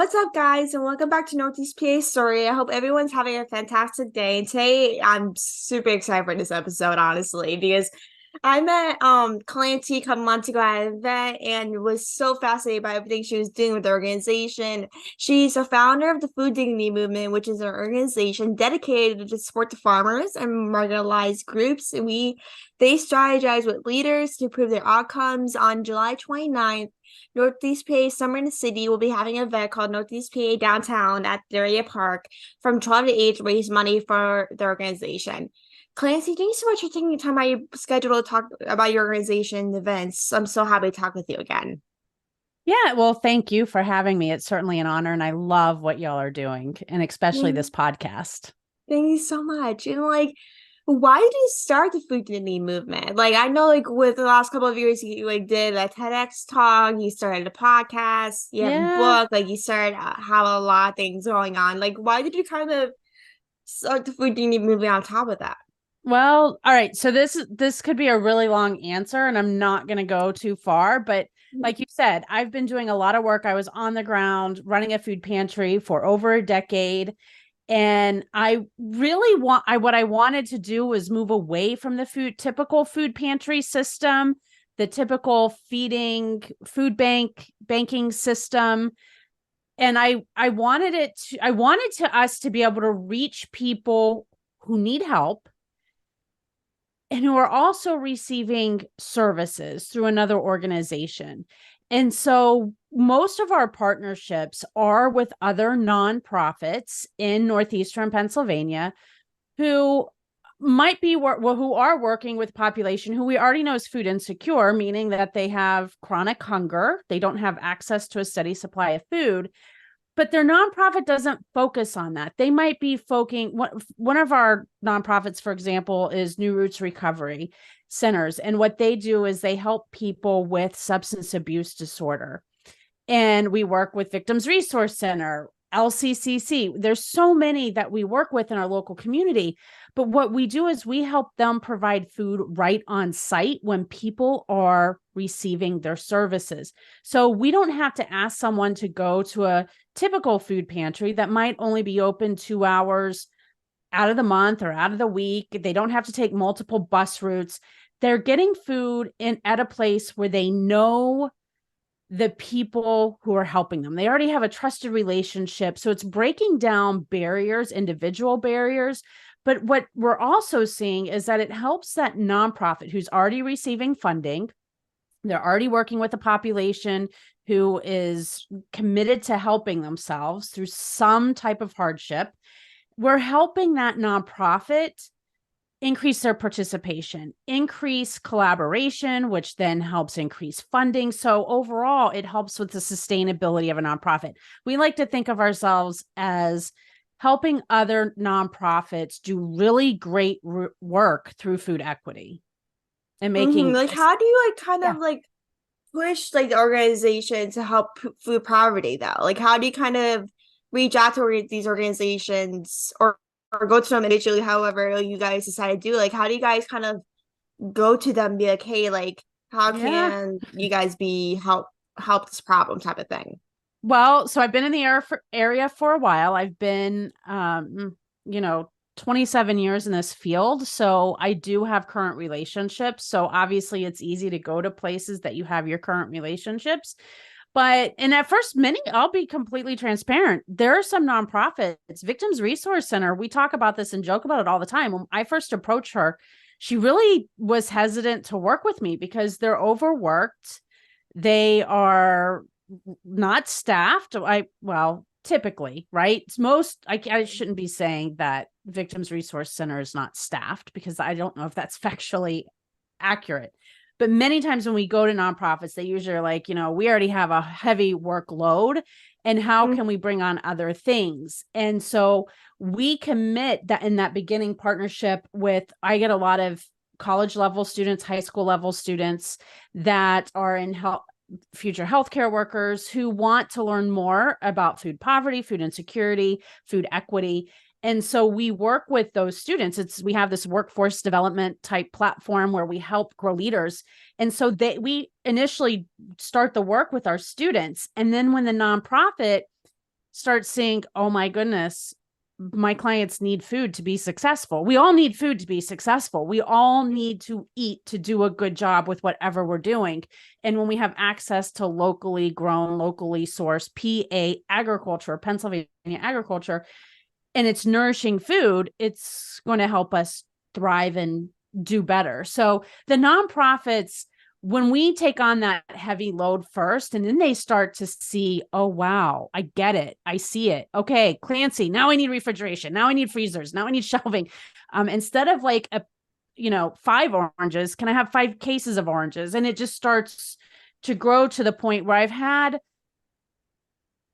What's up, guys, and welcome back to Northeast PA Story. I hope everyone's having a fantastic day. And today, I'm super excited for this episode, honestly, because I met Clancy a couple months ago at an event and was so fascinated by everything she was doing with the organization. She's a founder of the Food Dignity Movement, which is an organization dedicated to support the farmers and marginalized groups. And they strategize with leaders to improve their outcomes. On July 29th, Northeast PA Summer in the City will be having an event called Northeast PA Downtown at Area Park from 12 to 8 to raise money for the organization. Clancy, thank you so much for taking the time out of your schedule to talk about your organization events. I'm so happy to talk with you again. Yeah, well, thank you for having me. It's certainly an honor, and I love what y'all are doing, and especially Thank, this podcast. thank you so much. And why did you start the food dignity movement? I know with the last couple of years you did a TEDx talk, you started a podcast, you have a Yeah. book, you started have a lot of things going on. Why did you kind of start the food dignity movement on top of that? Well, all right. So this could be a really long answer, and I'm not going to go too far, but like you said, I've been doing a lot of work. I was on the ground running a food pantry for over a decade. And I really what I wanted to do was move away from the typical food pantry system, the typical banking system. And I wanted to us to be able to reach people who need help and who are also receiving services through another organization. And so most of our partnerships are with other nonprofits in Northeastern Pennsylvania who might be who are working with population who we already know is food insecure, meaning that they have chronic hunger, they don't have access to a steady supply of food, but their nonprofit doesn't focus on that. They might be focusing. One of our nonprofits, for example, is New Roots Recovery Centers. And what they do is they help people with substance abuse disorder. And we work with Victims Resource Center, LCCC. There's so many that we work with in our local community. But what we do is we help them provide food right on site when people are receiving their services. So we don't have to ask someone to go to a typical food pantry that might only be open 2 hours out of the month or out of the week. They don't have to take multiple bus routes. They're getting food at a place where they know the people who are helping them. They already have a trusted relationship. So it's breaking down barriers, individual barriers. But what we're also seeing is that it helps that nonprofit who's already receiving funding. They're already working with a population who is committed to helping themselves through some type of hardship. We're helping that nonprofit increase their participation, increase collaboration, which then helps increase funding. So overall, it helps with the sustainability of a nonprofit. We like to think of ourselves as helping other nonprofits do really great work through food equity and making How do you kind yeah. of push the organization to help food poverty though? How do you kind of reach out to these organizations or go to them individually, however you guys decide to do? How do you guys kind of go to them and be like, hey, how Yeah. can you guys be help this problem type of thing? Well, so I've been in the area for a while. I've been, 27 years in this field. So I do have current relationships. So obviously it's easy to go to places that you have your current relationships. And at first, I'll be completely transparent. There are some nonprofits, Victims Resource Center. We talk about this and joke about it all the time. When I first approached her, she really was hesitant to work with me because they're overworked. They are not staffed. Typically, right? I shouldn't be saying that Victims Resource Center is not staffed because I don't know if that's factually accurate. But many times when we go to nonprofits, they usually are like, we already have a heavy workload. And how can we bring on other things? And so we commit that in that beginning partnership I get a lot of college level students, high school level students that are in future healthcare workers who want to learn more about food poverty, food insecurity, food equity. And so we work with those students. We have this workforce development type platform where we help grow leaders. And so we initially start the work with our students. And then when the nonprofit start seeing, oh my goodness, my clients need food to be successful. We all need food to be successful. We all need to eat to do a good job with whatever we're doing. And when we have access to locally grown, locally sourced PA agriculture, Pennsylvania agriculture, and it's nourishing food, it's going to help us thrive and do better. So the nonprofits, when we take on that heavy load first, and then they start to see, oh, wow, I get it. I see it. Okay, Clancy, now I need refrigeration. Now I need freezers. Now I need shelving. Instead of like 5 oranges, can I have 5 cases of oranges? And it just starts to grow to the point where I've had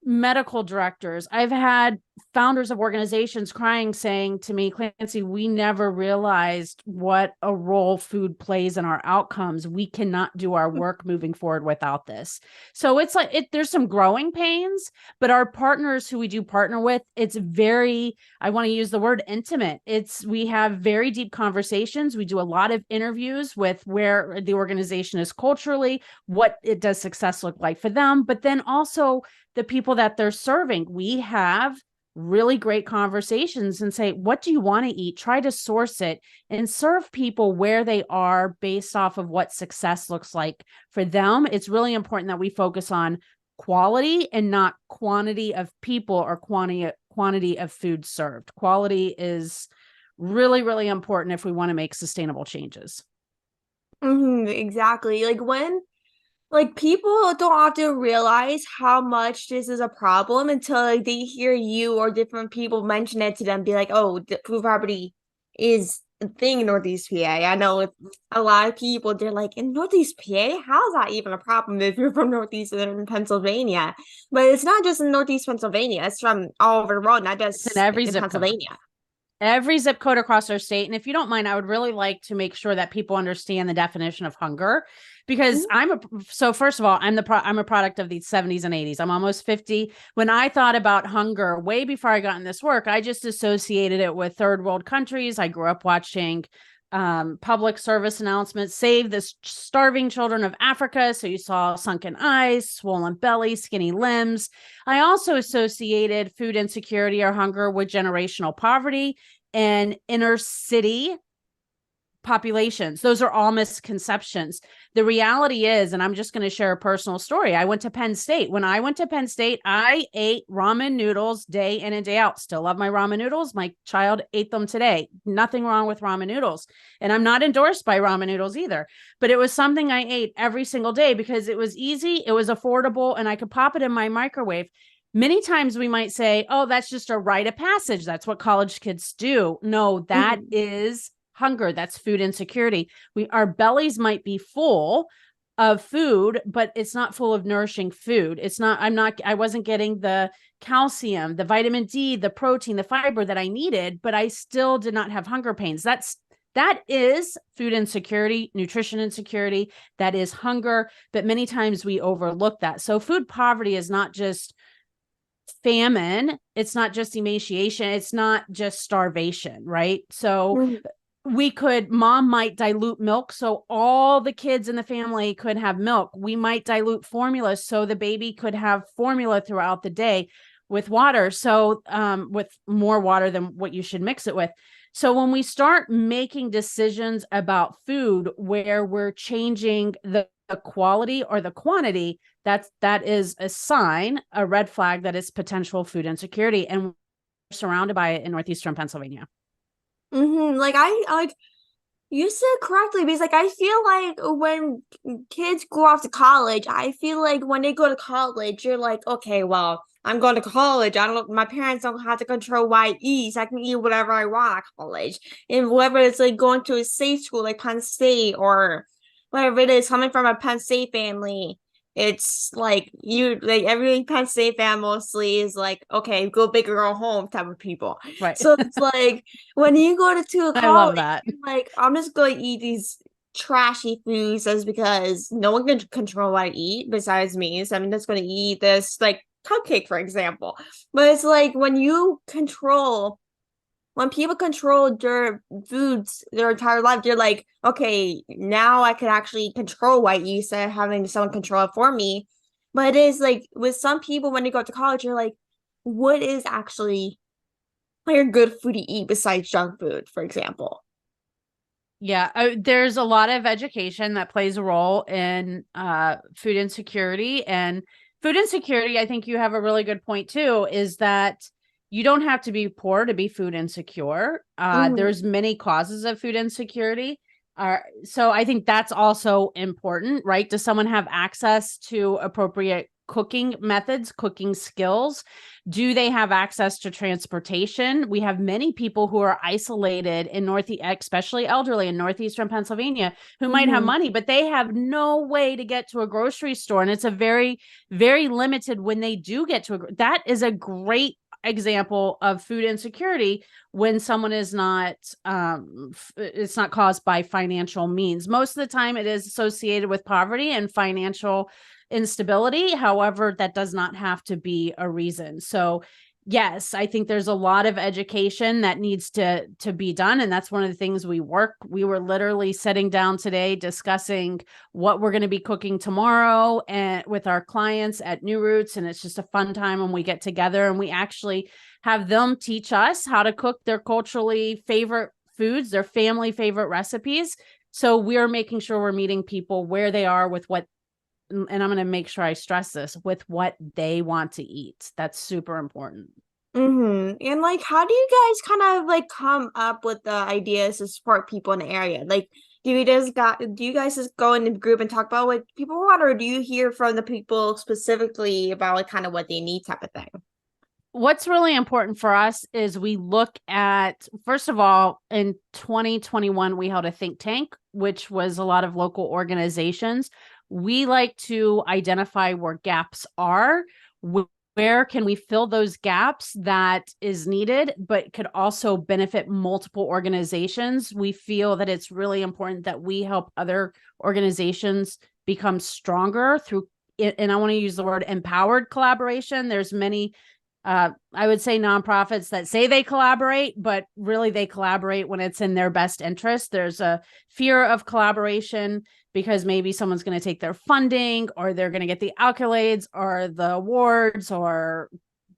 medical directors, I've had founders of organizations crying, saying to me, Clancy, we never realized what a role food plays in our outcomes. We cannot do our work moving forward without this. So it's like there's some growing pains, but our partners who we do partner with, it's very, I want to use the word intimate. We have very deep conversations. We do a lot of interviews with where the organization is culturally, what it does success look like for them, but then also the people that they're serving. We have really great conversations and say, what do you want to eat? Try to source it and serve people where they are based off of what success looks like for them. It's really important that we focus on quality and not quantity of people or quantity of food served. Quality is really, really important if we want to make sustainable changes. Exactly. Like people don't often realize how much this is a problem until like they hear you or different people mention it to them, be like, "Oh, the food poverty is a thing in Northeast PA." I know with a lot of people, they're like, "In Northeast PA, how is that even a problem if you're from Northeastern Pennsylvania?" But it's not just in Northeast Pennsylvania; it's from all over the world, not It's in just every in zip code. Pennsylvania. Every zip code across our state. And if you don't mind, I would really like to make sure that people understand the definition of hunger, because so first of all, I'm a product of the 70s and 80s. I'm almost 50. When I thought about hunger way before I got in this work, I just associated it with third world countries. I grew up watching public service announcements, save the starving children of Africa. So you saw sunken eyes, swollen belly, skinny limbs. I also associated food insecurity or hunger with generational poverty and inner city populations. Those are all misconceptions. The reality is, and I'm just going to share a personal story. I went to Penn State. When I went to Penn State, I ate ramen noodles day in and day out. Still love my ramen noodles. My child ate them today. Nothing wrong with ramen noodles. And I'm not endorsed by ramen noodles either, but it was something I ate every single day because it was easy, it was affordable, and I could pop it in my microwave. Many times we might say, oh, that's just a rite of passage. That's what college kids do. No, that is hunger. That's food insecurity. Our bellies might be full of food, but it's not full of nourishing food. I wasn't getting the calcium, the vitamin D, the protein, the fiber that I needed, but I still did not have hunger pains. That is food insecurity, nutrition insecurity. That is hunger. But many times we overlook that. So food poverty is not just famine. It's not just emaciation. It's not just starvation, right? So mom might dilute milk so all the kids in the family could have milk. We might dilute formula so the baby could have formula throughout the day with water. So with more water than what you should mix it with. So when we start making decisions about food where we're changing the quality or the quantity, that is a sign, a red flag that is potential food insecurity. And we're surrounded by it in Northeastern Pennsylvania. Like I you said correctly because like I feel like when kids go off to college, I feel like when they go to college, you're like, okay, well, I'm going to college. I don't my parents don't have to control what I eat. So I can eat whatever I want at college. And whether it's like going to a state school like Penn State or whatever it is, coming from a Penn State family, it's like every Penn State fan mostly is like, okay, go big or go home type of people. Right. So it's like when you go to a I love college, that. you're like, I'm just going to eat these trashy foods just because no one can control what I eat besides me. So I'm just going to eat this like cupcake, for example. But it's like when people control their foods their entire life, you're like, okay, now I can actually control what I eat instead of having someone control it for me. But it is like with some people when they go to college, you're like, what is actually like a good food to eat besides junk food, for example. Yeah, there's a lot of education that plays a role in food insecurity. And food insecurity, I think you have a really good point too, is that you don't have to be poor to be food insecure. There's many causes of food insecurity. So I think that's also important, right? Does someone have access to appropriate cooking methods, cooking skills? Do they have access to transportation? We have many people who are isolated in Northeast, especially elderly in Northeastern Pennsylvania, who might have Mm-hmm. money, but they have no way to get to a grocery store. And it's a very, very limited when they do get to that is a great example of food insecurity when someone is not it's not caused by financial means. Most of the time it is associated with poverty and financial instability. However, that does not have to be a reason. So yes, I think there's a lot of education that needs to be done. And that's one of the things we were literally sitting down today discussing what we're going to be cooking tomorrow and with our clients at New Roots. And it's just a fun time when we get together and we actually have them teach us how to cook their culturally favorite foods, their family favorite recipes. So we're making sure we're meeting people where they are with what, and I'm going to make sure I stress this, with what they want to eat. That's super important. And like, how do you guys kind of like come up with the ideas to support people in the area? Like, do you guys just go in the group and talk about what people want, or do you hear from the people specifically about like kind of what they need type of thing? What's really important for us is we look at, first of all, in 2021, we held a think tank, which was a lot of local organizations. We like to identify where gaps are. Where can we fill those gaps that is needed, but could also benefit multiple organizations? We feel that it's really important that we help other organizations become stronger through, and I want to use the word empowered collaboration. There's many I would say nonprofits that say they collaborate, but really they collaborate when it's in their best interest. There's a fear of collaboration because maybe someone's going to take their funding or they're going to get the accolades or the awards or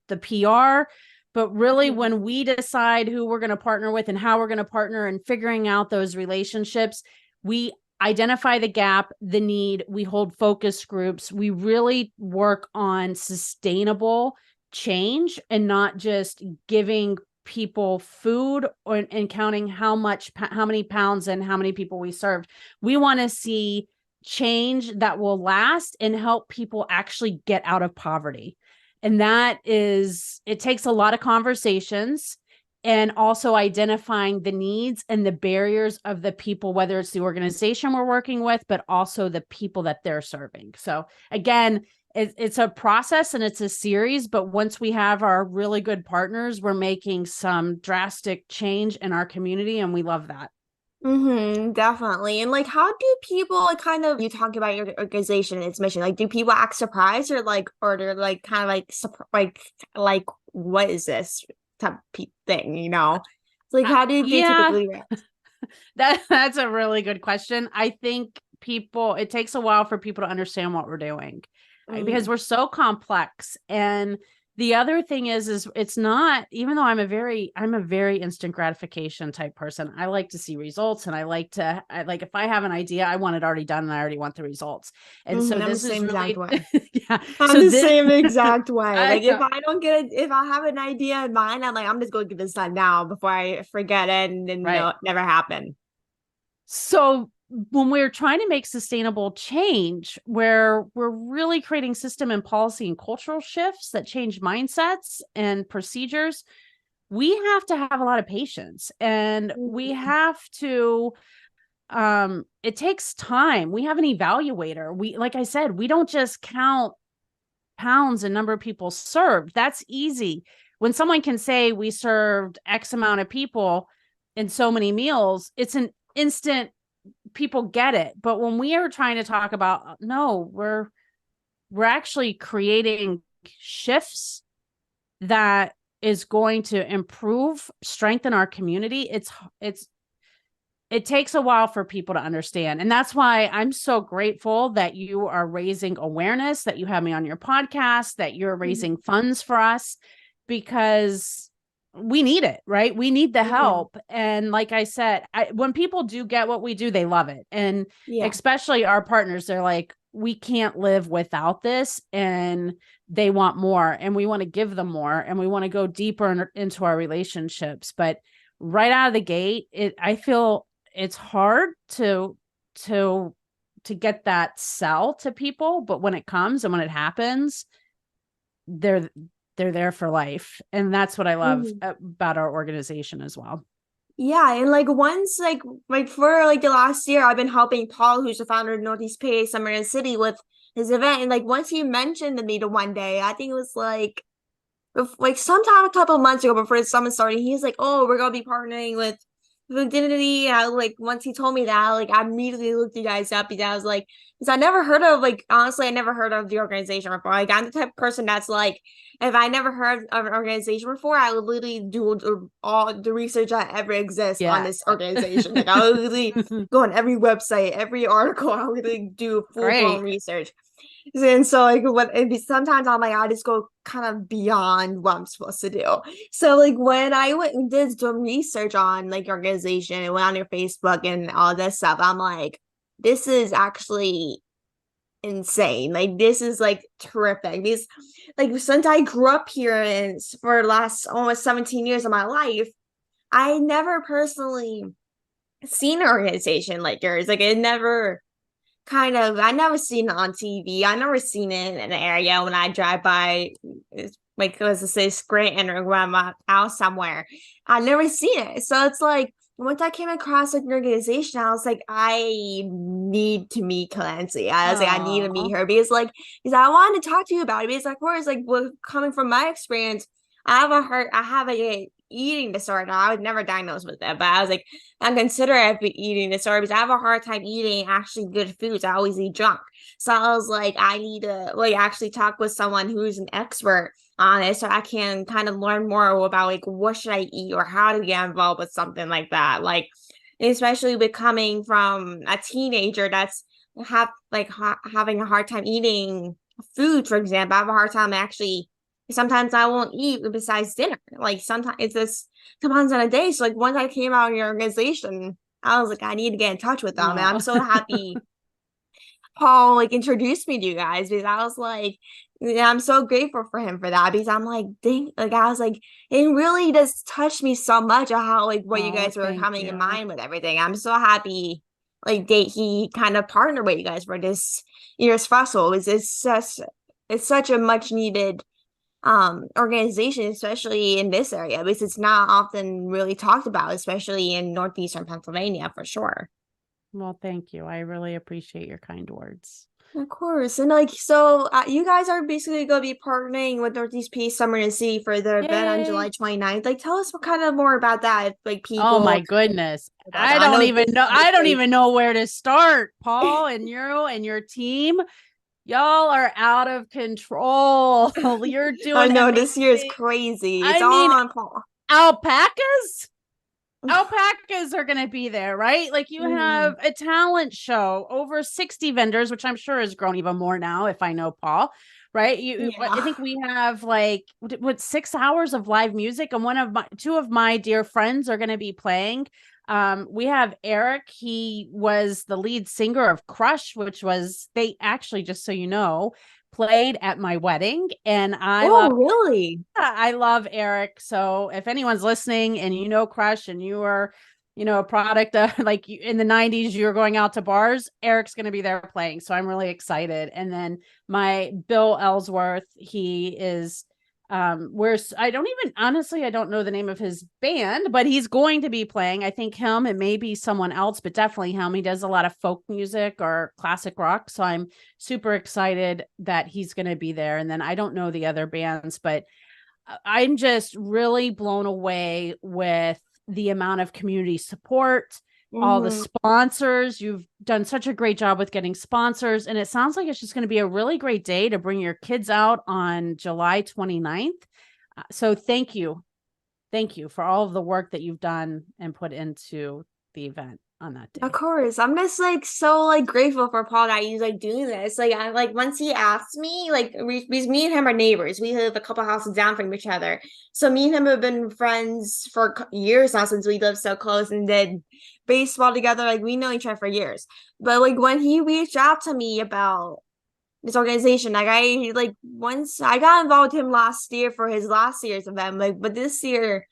the PR. But really, when we decide who we're going to partner with and how we're going to partner and figuring out those relationships, we identify the gap, the need, we hold focus groups, we really work on sustainable change and not just giving people food and counting how many pounds and how many people we served. We want to see change that will last and help people actually get out of poverty. And it takes a lot of conversations and also identifying the needs and the barriers of the people, whether it's the organization we're working with, but also the people that they're serving. So again, it's a process and it's a series, but once we have our really good partners, we're making some drastic change in our community, and we love that. Definitely. And like, how do people like kind of you talk about your organization and its mission? Like, do people act surprised or they're like kind of like like what is this type of thing? You know, it's like how do they Yeah, typically react? that's a really good question. I think it takes a while for people to understand what we're doing, right? Because Mm-hmm. we're so complex. And the other thing is it's not, even though I'm a very instant gratification type person. I like to see results and I like, if I have an idea, I want it already done and I already want the results. And so I'm the this is same exact really, way. yeah. I'm So the this, same exact way. I Like if I don't get it, if I have an idea in mind, I'm like, I'm just going to get this done now before I forget it and then right. no, never happen. So when we're trying to make sustainable change, where we're really creating system and policy and cultural shifts that change mindsets and procedures, we have to have a lot of patience and we Mhm. have to it takes time. We have an evaluator. Like I said, we don't just count pounds and number of people served. That's easy. When someone can say we served X amount of people in so many meals, it's an instant, people get it. But when we are trying to talk about, no, we're actually creating shifts that is going to improve, strengthen our community. It takes a while for people to understand. And that's why I'm so grateful that you are raising awareness, that you have me on your podcast, that you're raising funds for us. because we need it, right? We need the Mhm. help. And like I said, when people do get what we do, they love it. And Yeah. especially our partners, they're like, we can't live without this. And they want more, and we want to give them more, and we want to go deeper into our relationships. But right out of the gate, I feel it's hard to get that sell to people. But when it comes and when it happens, they're they're there for life. And that's what I love Mhm. about our organization as well. Yeah, and like once like for like the last year, I've been helping Paul, who's the founder of Northeast PA Summer in the City, with his event. And like once he mentioned to me the one day, I think it was like sometime a couple of months ago before the summer started, he's like, "Oh, we're gonna be partnering with Dignity." And I like once he told me that, like I immediately looked you guys up because I was like, because I never heard of like honestly, I never heard of the organization before. Like I'm the type of person that's like, if I never heard of an organization before, I would literally do all the research that ever exists on Yeah. this organization. Like I would literally go on every website, every article. I would like do full blown Great. research. And so like what it be sometimes I'm like I just go kind of beyond what I'm supposed to do. So like when I went and did some research on like your organization and went on your Facebook and all this stuff, I'm like, this is actually insane. Like this is like terrific. Because like since I grew up here and for the last almost 17 years of my life, I never personally seen an organization like yours. Like it never kind of I never seen it on TV. I never seen it in the area when I drive by. It's like let's say Scranton or Grandma out somewhere. I never seen it. So it's like once I came across like an organization, I was like, I need to meet Clancy. I was like, I need to meet Oh, her because I wanted to talk to you about it. Because of course, like well, coming from my experience, I have a eating disorder. I was never diagnosed with it, but I was like, I'm considering eating disorder because I have a hard time eating actually good foods. I always eat junk. So I was like, I need to like actually talk with someone who's an expert on it so I can kind of learn more about like what should I eat or how to get involved with something like that. Like especially with coming from a teenager that's having a hard time eating food, for example. I have a hard time actually sometimes I won't eat besides dinner. Like sometimes it's just depends on a day. So like once I came out in your organization, I was like, I need to get in touch with them. And I'm no. so happy Paul like introduced me to you guys because I was like, yeah, I'm so grateful for him for that because I'm like, dang, like I was like, it really just touched me so much of how like what you Oh, guys were thank coming in you. mind with everything. I'm so happy like that he kind of partnered with you guys for this year's festival. It's such a much needed organization, especially in this area, because it's not often really talked about, especially in northeastern Pennsylvania for sure. Well, thank you. I really appreciate your kind words. Of course. And like, so you guys are basically going to be partnering with Northeast Peace Summer in the City for their event on July Yay. 29th. Like, tell us what kind of more about that. If, like, Oh my people goodness. about that. I know this is a big I don't thing. even know where to start. Paul and you and your team, y'all are out of control. You're I doing know this year is amazing. crazy. It's I all mean, on Paul. alpacas? Alpacas are going to be there, right? Like you have Mhm. a talent show, over 60 vendors, which I'm sure has grown even more now if I know Paul, right? I Yeah. think we have like what 6 hours of live music, and two of my dear friends are going to be playing. We have Eric. He was the lead singer of Crush, which was they actually, just so you know, played at my wedding, and Oh, really? I love Eric. So if anyone's listening and you know Crush and you are, a product of like in the 90s, you're going out to bars, Eric's going to be there playing. So I'm really excited. And then my Bill Ellsworth, he is where's I don't even honestly I don't know the name of his band, but he's going to be playing. I think him and maybe someone else, but definitely him. He does a lot of folk music or classic rock. So I'm super excited that he's going to be there. And then I don't know the other bands, but I'm just really blown away with the amount of community support, all the Hmm. sponsors. You've done such a great job with getting sponsors. And it sounds like it's just going to be a really great day to bring your kids out on July 29th. So thank you. Thank you for all of the work that you've done and put into the event. on that Of day. course. I'm just like so like grateful for Paul that he's like doing this. Like I like once he asked me, like because me and him are neighbors. We live a couple houses down from each other. So me and him have been friends for years now since we lived so close and did baseball together. Like we know each other for years. But like when he reached out to me about this organization, like I like once I got involved with him last year for his last year's event, like but this year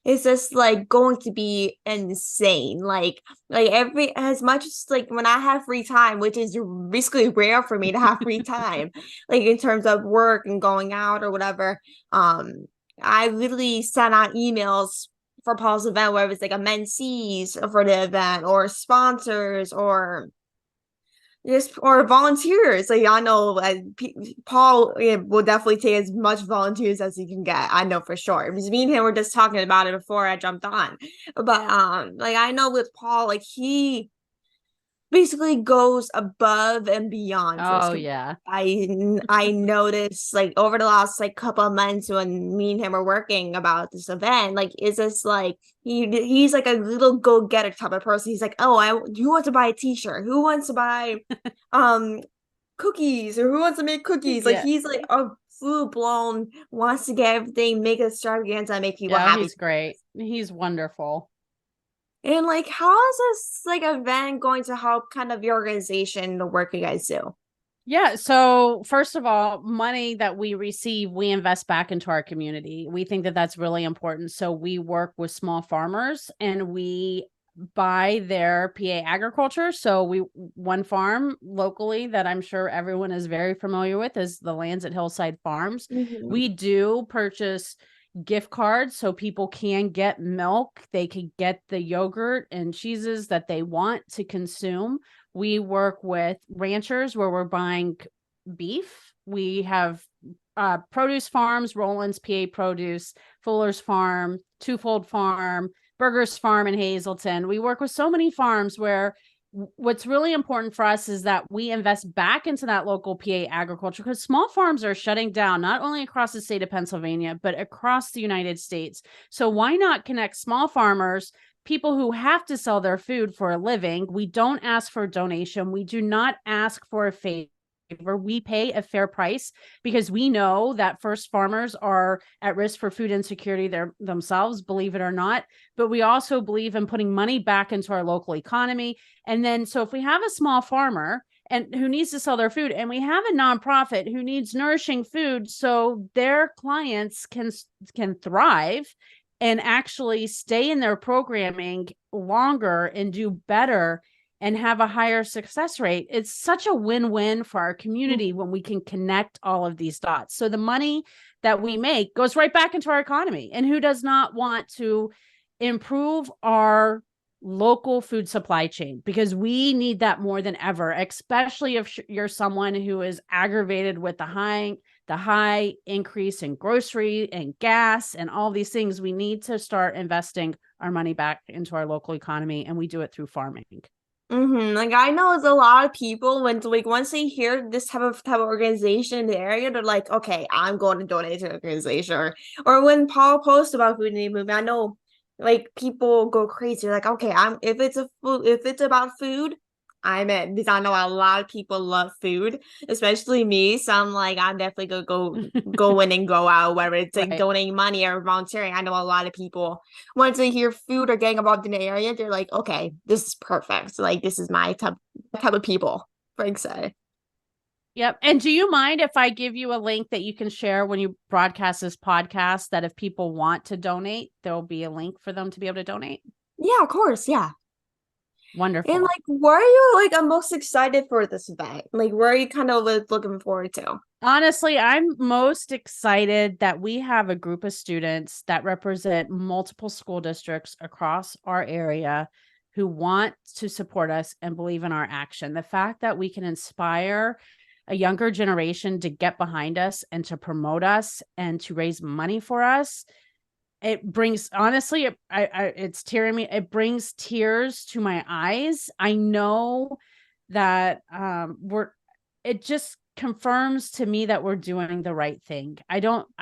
it's just like going to be insane. Like every as much as like when I have free time, which is basically rare for me to have free time, like in terms of work and going out or whatever. I literally sent out emails for Paul's event where it was like a mentees for the event or sponsors or just or volunteers. Like I know Paul will definitely take as much volunteers as he can get. I know for sure. Because me and him were just talking about it before I jumped on. But like I know with Paul, like he basically goes above and beyond for his Oh community. yeah. I noticed like over the last like couple of months when me and him were working about this event, like is this like he's like a little go-getter type of person. He's like, oh, I who wants to buy a t-shirt? Who wants to buy um cookies or who wants to make cookies? Like Yeah. he's like a full blown wants to get everything, make a extravaganza, and make people Yeah, happy. he's great. He's wonderful. And like, how is this like event going to help kind of your organization, the work you guys do? Yeah. So, first of all, money that we receive, we invest back into our community. We think that that's really important. So, we work with small farmers and we buy their PA agriculture. So, one farm locally that I'm sure everyone is very familiar with is the Lands at Hillside Farms. Mhm. We do purchase gift cards so people can get milk, they can get the yogurt and cheeses that they want to consume. We work with ranchers where we're buying beef. We have produce farms, Roland's PA Produce, Fuller's Farm, Twofold Farm, Burgers Farm in Hazleton. We work with so many farms where what's really important for us is that we invest back into that local PA agriculture because small farms are shutting down not only across the state of Pennsylvania, but across the United States. So why not connect small farmers, people who have to sell their food for a living? We don't ask for a donation. We do not ask for a favor. We pay a fair price because we know that first farmers are at risk for food insecurity themselves, believe it or not. But we also believe in putting money back into our local economy. And then, so if we have a small farmer and who needs to sell their food, and we have a nonprofit who needs nourishing food so their clients can thrive and actually stay in their programming longer and do better and have a higher success rate. It's such a win-win for our community when we can connect all of these dots. So the money that we make goes right back into our economy. And who does not want to improve our local food supply chain? Because we need that more than ever, especially if you're someone who is aggravated with the high increase in grocery and gas and all these things. We need to start investing our money back into our local economy, and we do it through farming. Like I know it's a lot of people when like once they hear this type of organization in the area, they're like, okay, I'm going to donate to the organization. Or when Paul posts about food in the movement, I know like people go crazy. They're like, okay, I'm if it's about food, I'm in because I know a lot of people love food, especially me. So I'm like, I'm definitely gonna go in and go out, whether it's like Right. donating money or volunteering. I know a lot of people once they hear food or getting involved in the area, they're like, okay, this is perfect. So, like, this is my type of people, Frank say. Yep. And do you mind if I give you a link that you can share when you broadcast this podcast, that if people want to donate, there'll be a link for them to be able to donate? Yeah, of course, yeah. And Wonderful. like, where are you like I'm most excited for this event? Like, where are you kind of like, looking forward to? Honestly, I'm most excited that we have a group of students that represent multiple school districts across our area who want to support us and believe in our action. The fact that we can inspire a younger generation to get behind us and to promote us and to raise money for us, it brings, honestly, it's tearing me. It brings tears to my eyes. I know that it just confirms to me that we're doing the right thing. I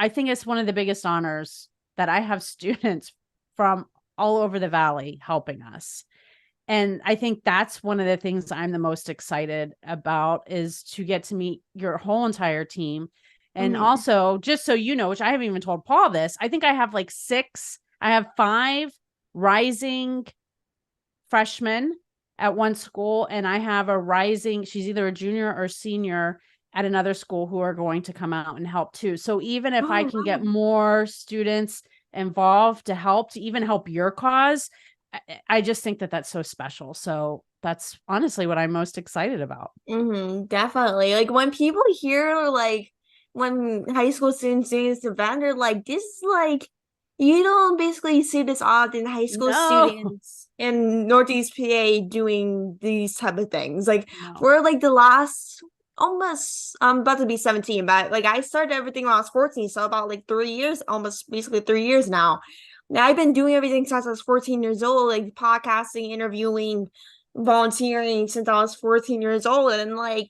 think it's one of the biggest honors that I have students from all over the valley helping us. And I think that's one of the things I'm the most excited about, is to get to meet your whole entire team. And Mhm. also, just so you know, which I haven't even told Paul this, I think I have like I have 5 rising freshmen at one school, and I have a rising, she's either a junior or senior at another school, who are going to come out and help too. So even if I Oh, can get wow. more students involved to help, to even help your cause, I just think that that's so special. So that's honestly what I'm most excited about. Definitely. Like when people hear like when high school students doing this event, they're like, this is like you don't basically see this often, high school No, students in Northeast PA doing these type of things. Like no. we're like the last almost I'm about to be 17, but like I started everything when I was 14, so about like 3 years, almost basically 3 years now. Now I've been doing everything since I was 14 years old, like podcasting, interviewing, volunteering since I was 14 years old. And like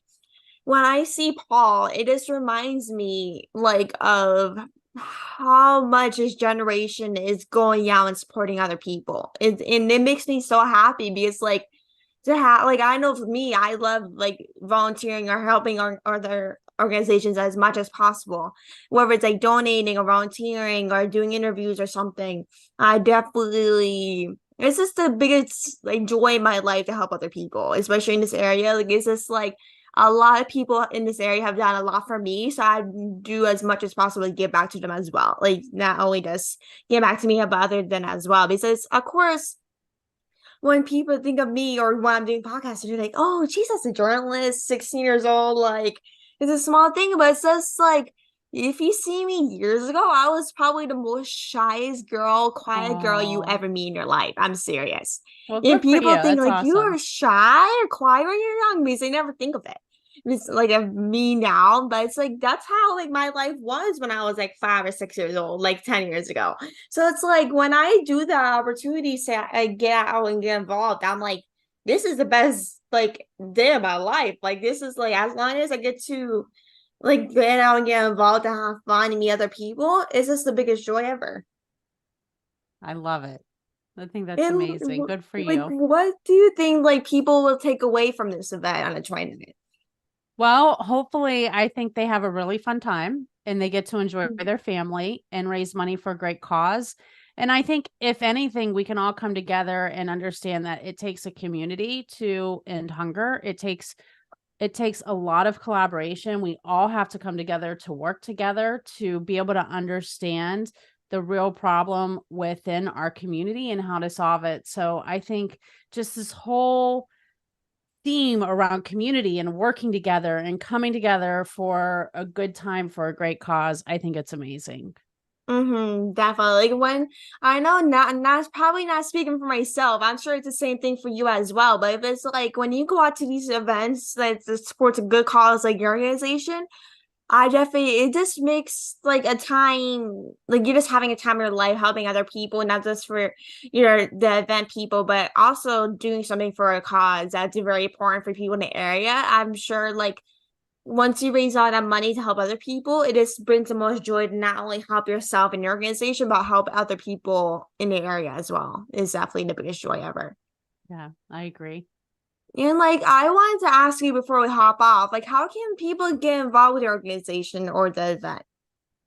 when I see Paul, it just reminds me like of how much his generation is going out and supporting other people. And it makes me so happy because like to have like I know for me, I love like volunteering or helping our other organizations as much as possible. Whether it's like donating or volunteering or doing interviews or something. I definitely it's just the biggest like joy in my life to help other people, especially in this area. Like it's just like a lot of people in this area have done a lot for me, so I do as much as possible to give back to them as well. Like not only just give back to me, but other than as well. Because of course when people think of me or when I'm doing podcasts, they're like, oh, she's just a journalist, 16 years old. Like, it's a small thing, but it's just like, if you see me years ago, I was probably the most shyest girl, quiet girl you Oh, ever meet in your life. I'm serious. well, And good for you. people think That's like you awesome. are shy or quiet when you're young because they never think of it. It's like of me now, but it's like that's how like my life was when I was like 5 or 6 years old, like 10 years ago. So it's like when I do the opportunity, say I get out and get involved, I'm like, this is the best like day of my life. Like this is like as long as I get to like get out and get involved and have fun and meet other people, it's just the biggest joy ever. I love it. I think that's And amazing. Good for like, you. what do you think like people will take away from this event on a train? Well, hopefully, I think they have a really fun time and they get to enjoy their family and raise money for a great cause. And I think, if anything, we can all come together and understand that it takes a community to end hunger. It takes a lot of collaboration. We all have to come together to work together to be able to understand the real problem within our community and how to solve it. So I think just this whole theme around community and working together and coming together for a good time for a great cause, I think it's amazing. Definitely. Like when I know not probably not speaking for myself. I'm sure it's the same thing for you as well. But if it's like when you go out to these events that supports a good cause like your organization, I definitely it just makes like a time like you're just having a time of your life helping other people, not just for your the event people, but also doing something for a cause that's very important for people in the area. I'm sure like once you raise all that money to help other people, it just brings the most joy to not only help yourself and your organization, but help other people in the area as well. It's definitely the biggest joy ever. Yeah, I agree. And like I wanted to ask you before we hop off, like how can people get involved with your organization or the event?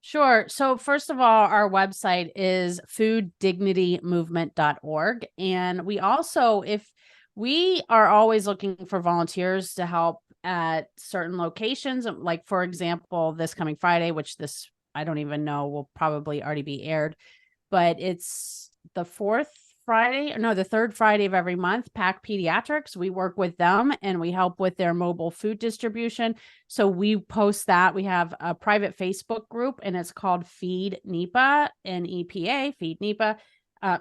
Sure. So, first of all, our website is fooddignitymovement.org. And we also, if we are always looking for volunteers to help at certain locations, like for example, this coming Friday, which this I don't even know will probably already be aired, but it's the fourth Friday, no, the third Friday of every month, Pack Pediatrics. We work with them and we help with their mobile food distribution. So we post that. We have a private Facebook group and it's called Feed NEPA, NEPA, Feed NEPA.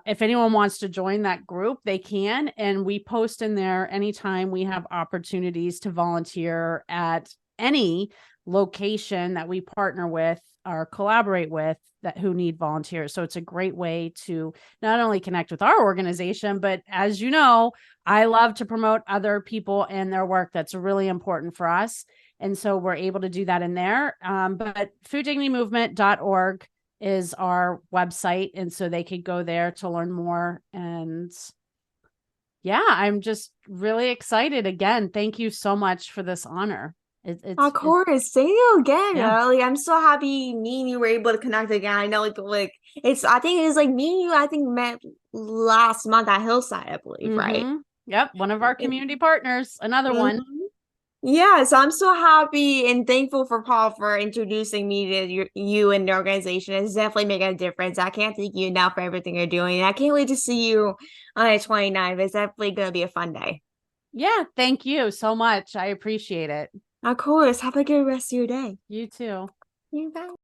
If anyone wants to join that group, they can. And we post in there anytime we have opportunities to volunteer at any location that we partner with or collaborate with that who need volunteers. So it's a great way to not only connect with our organization, but as you know, I love to promote other people and their work. That's really important for us. And so we're able to do that in there. But fooddignitymovement.org is our website. And so they could go there to learn more. And yeah, I'm just really excited. Again, thank you so much for this honor. Of It's course, thank you again. yeah. Like I'm so happy me and you were able to connect again. I know like it's I think it was like me and you I think met last month at Hillside, I believe, right? Mm-hmm. Yep, one of our community partners, another one. Mhm. Yeah, so I'm so happy and thankful for Paul for introducing me to you and the organization. It's definitely making a difference. I can't thank you enough for everything you're doing. And I can't wait to see you on the 29th. It's definitely going to be a fun day. Yeah, thank you so much. I appreciate it. Of course. Have a good rest of your day. You too. You bet.